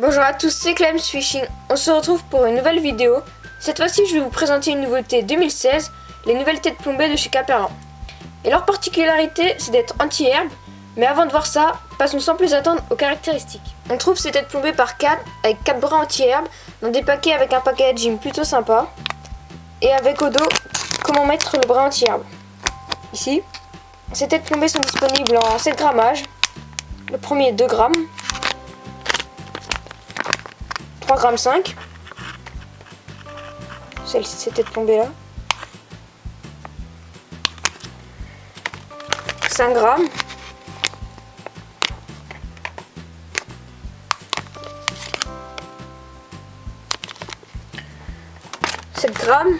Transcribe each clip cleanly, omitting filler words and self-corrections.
Bonjour à tous, c'est Clem Fishing. On se retrouve pour une nouvelle vidéo. Cette fois-ci, je vais vous présenter une nouveauté 2016, les nouvelles têtes plombées de chez Caperlan. Et leur particularité, c'est d'être anti-herbe. Mais avant de voir ça, passons sans plus attendre aux caractéristiques. On trouve ces têtes plombées par 4, avec 4 brins anti-herbe, dans des paquets avec un packaging plutôt sympa. Et avec au dos, comment mettre le brin anti-herbe. Ici, ces têtes plombées sont disponibles en 7 grammages. Le premier est 2 grammes. 3,5 g. Celle-ci, cette tête plombée là. 5 grammes. 7 grammes.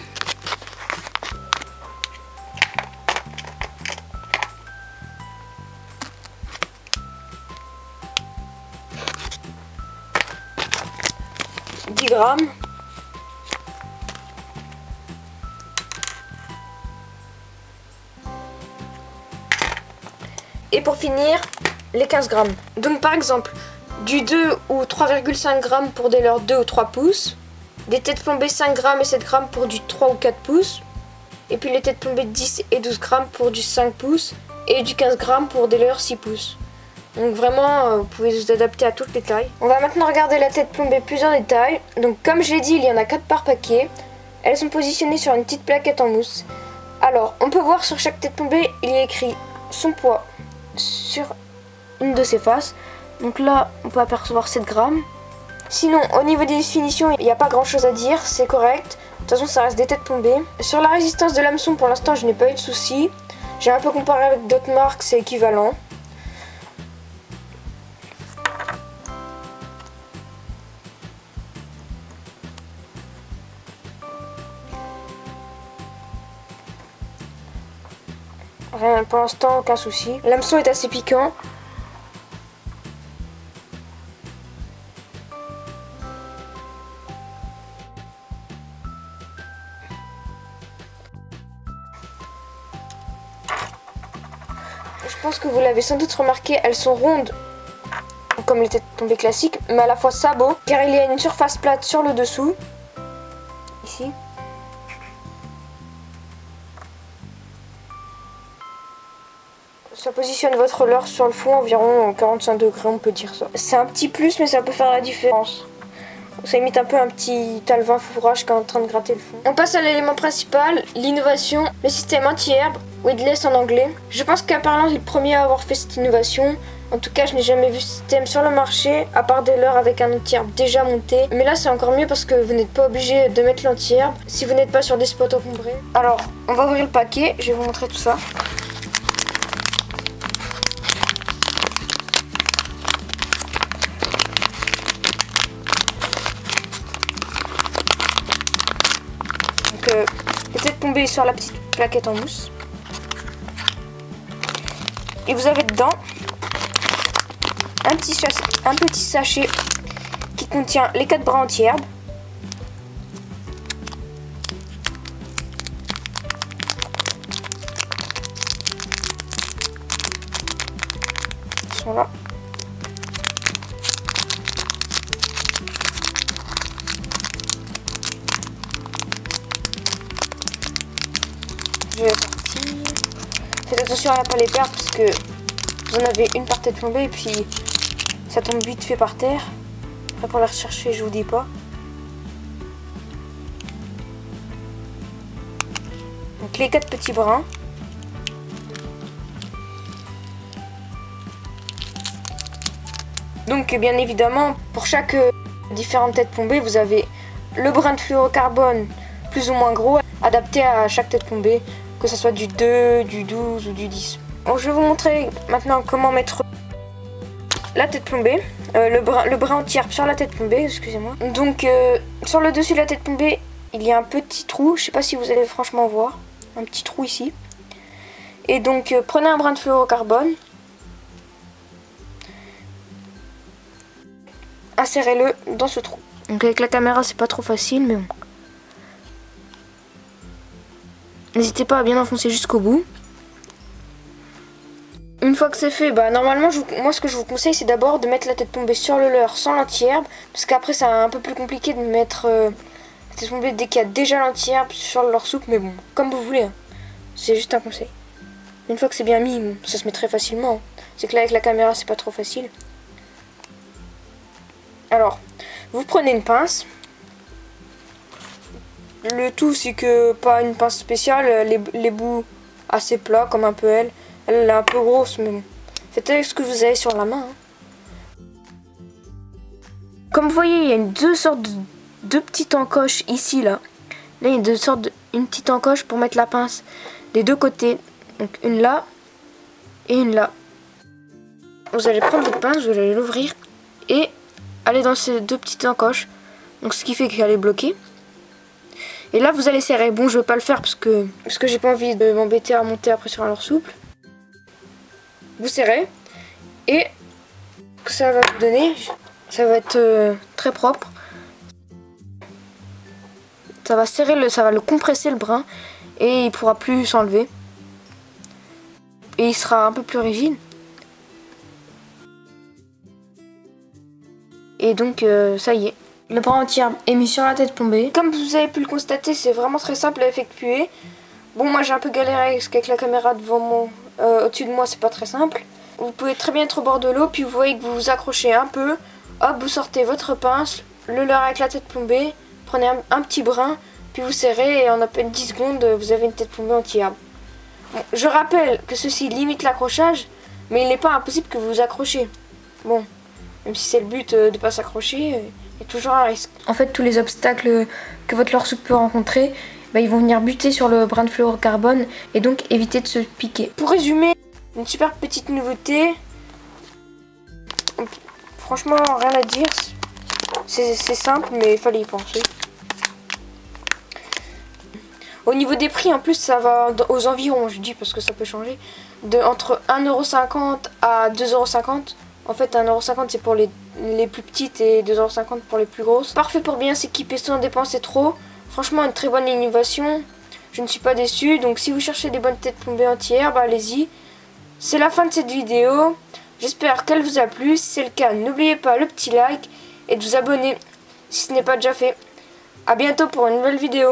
10 grammes. Et pour finir, les 15 grammes. Donc par exemple, du 2 ou 3,5 grammes pour des leurres 2 ou 3 pouces. Des têtes plombées 5 grammes et 7 grammes pour du 3 ou 4 pouces. Et puis les têtes plombées 10 et 12 grammes pour du 5 pouces. Et du 15 grammes pour des leurres 6 pouces. Donc vraiment, vous pouvez vous adapter à toutes les tailles. On va maintenant regarder la tête plombée plus en détail. Donc comme je l'ai dit, il y en a 4 par paquet. Elles sont positionnées sur une petite plaquette en mousse. Alors, on peut voir sur chaque tête plombée, il y a écrit son poids sur une de ses faces. Donc là, on peut apercevoir 7 grammes. Sinon, au niveau des définitions, il n'y a pas grand chose à dire, c'est correct. De toute façon, ça reste des têtes plombées. Sur la résistance de l'hameçon, pour l'instant, je n'ai pas eu de soucis. J'ai un peu comparé avec d'autres marques, c'est équivalent. Rien, pour l'instant, aucun souci. L'hameçon est assez piquant. Je pense que vous l'avez sans doute remarqué, elles sont rondes comme les têtes tombées classiques, mais à la fois sabot, car il y a une surface plate sur le dessous, ici. Ça positionne votre leurre sur le fond environ 45 degrés, on peut dire ça. C'est un petit plus, mais ça peut faire la différence. Ça imite un peu un petit alevin fourrage qui est en train de gratter le fond. On passe à l'élément principal, l'innovation, le système anti-herbe, weedless en anglais. Je pense que Caperlan est le premier à avoir fait cette innovation. En tout cas, je n'ai jamais vu ce système sur le marché, à part des leurres avec un anti-herbe déjà monté. Mais là, c'est encore mieux parce que vous n'êtes pas obligé de mettre l'anti-herbe si vous n'êtes pas sur des spots encombrés. Alors, on va ouvrir le paquet, je vais vous montrer tout ça. Les têtes plombées sur la petite plaquette en mousse. Et vous avez dedans un petit sachet qui contient les 4 brins anti-herbe. Ils sont là. Je vais sortir. Faites attention à ne pas les perdre parce que vous en avez une par tête plombée et puis ça tombe vite fait par terre. Après pour la rechercher, je vous dis pas. Donc les 4 petits brins. Donc bien évidemment, pour chaque différente tête plombée, vous avez le brin de fluorocarbone plus ou moins gros, adapté à chaque tête plombée, que ce soit du 2, du 12 ou du 10. Donc, je vais vous montrer maintenant comment mettre la tête plombée, le brin anti-herbe sur la tête plombée, excusez-moi. Donc sur le dessus de la tête plombée, il y a un petit trou, je sais pas si vous allez franchement voir, un petit trou ici. Et donc prenez un brin de fluorocarbone, insérez-le dans ce trou. Donc avec la caméra c'est pas trop facile, mais bon. N'hésitez pas à bien enfoncer jusqu'au bout. Une fois que c'est fait, bah normalement moi ce que je vous conseille c'est d'abord de mettre la tête tombée sur le leurre sans l'anti-herbe, parce qu'après c'est un peu plus compliqué de mettre la tête tombée dès qu'il y a déjà l'anti-herbe sur le leurre souple, mais bon, comme vous voulez, hein. C'est juste un conseil. Une fois que c'est bien mis, bon, ça se met très facilement, hein. C'est que là avec la caméra c'est pas trop facile. Alors, vous prenez une pince. Le tout c'est que pas une pince spéciale, les bouts assez plats comme un peu elle. Elle est un peu grosse, mais bon. Faites avec ce que vous avez sur la main. Hein. Comme vous voyez, il y a deux sortes de petites encoches ici, là. Là, il y a une petite encoche pour mettre la pince des deux côtés. Donc une là et une là. Vous allez prendre votre pince, vous allez l'ouvrir et aller dans ces deux petites encoches. Donc ce qui fait qu'elle est bloquée. Et là, vous allez serrer. Bon, je vais pas le faire parce que j'ai pas envie de m'embêter à monter après sur un leurre souple. Vous serrez et que ça va vous donner, ça va être très propre. Ça va serrer ça va le compresser le brin et il pourra plus s'enlever. Et il sera un peu plus rigide. Et donc ça y est, le brin anti-herbe est mis sur la tête plombée. Comme vous avez pu le constater, c'est vraiment très simple à effectuer. Bon, moi j'ai un peu galéré parce qu'avec la caméra devant au-dessus de moi, c'est pas très simple. Vous pouvez très bien être au bord de l'eau, puis vous voyez que vous vous accrochez un peu. Hop, vous sortez votre pince, le leurre avec la tête plombée, prenez un petit brin, puis vous serrez et en à peine 10 secondes, vous avez une tête plombée anti-herbe. Bon, je rappelle que ceci limite l'accrochage, mais il n'est pas impossible que vous vous accrochiez. Bon, même si c'est le but de ne pas s'accrocher, il y a toujours un risque. En fait, tous les obstacles que votre leurre souple peut rencontrer, bah, ils vont venir buter sur le brin de fluorocarbone et donc éviter de se piquer. Pour résumer, une super petite nouveauté. Franchement, rien à dire. C'est simple, mais il fallait y penser. Au niveau des prix, en plus, ça va aux environs, je dis parce que ça peut changer. Entre 1,50 € à 2,50 €. En fait, 1,50 € c'est pour les plus petites et 2,50 € pour les plus grosses. Parfait pour bien s'équiper sans dépenser trop. Franchement, une très bonne innovation. Je ne suis pas déçue. Donc, si vous cherchez des bonnes têtes plombées entières, bah, allez-y. C'est la fin de cette vidéo. J'espère qu'elle vous a plu. Si c'est le cas, n'oubliez pas le petit like et de vous abonner si ce n'est pas déjà fait. A bientôt pour une nouvelle vidéo.